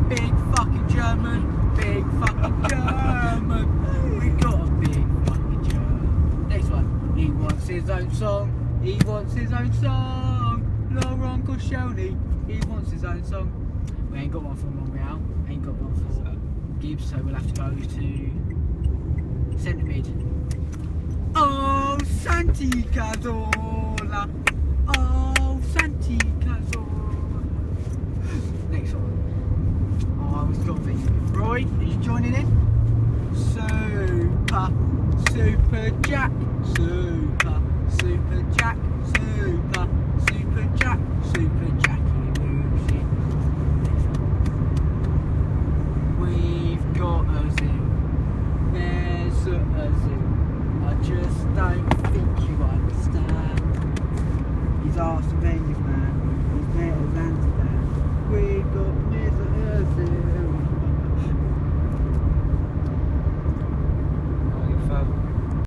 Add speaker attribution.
Speaker 1: big fucking German, big fucking German. We got a big fucking German. Next one. He wants his own song. He wants his own song. Laurent Koscielny. He wants his own song. We ain't got one for Monreal. Ain't got one for Gibbs, so we'll have to go to centre mid. Oh, Santi Cazorla. Oh, Santi Cazorla.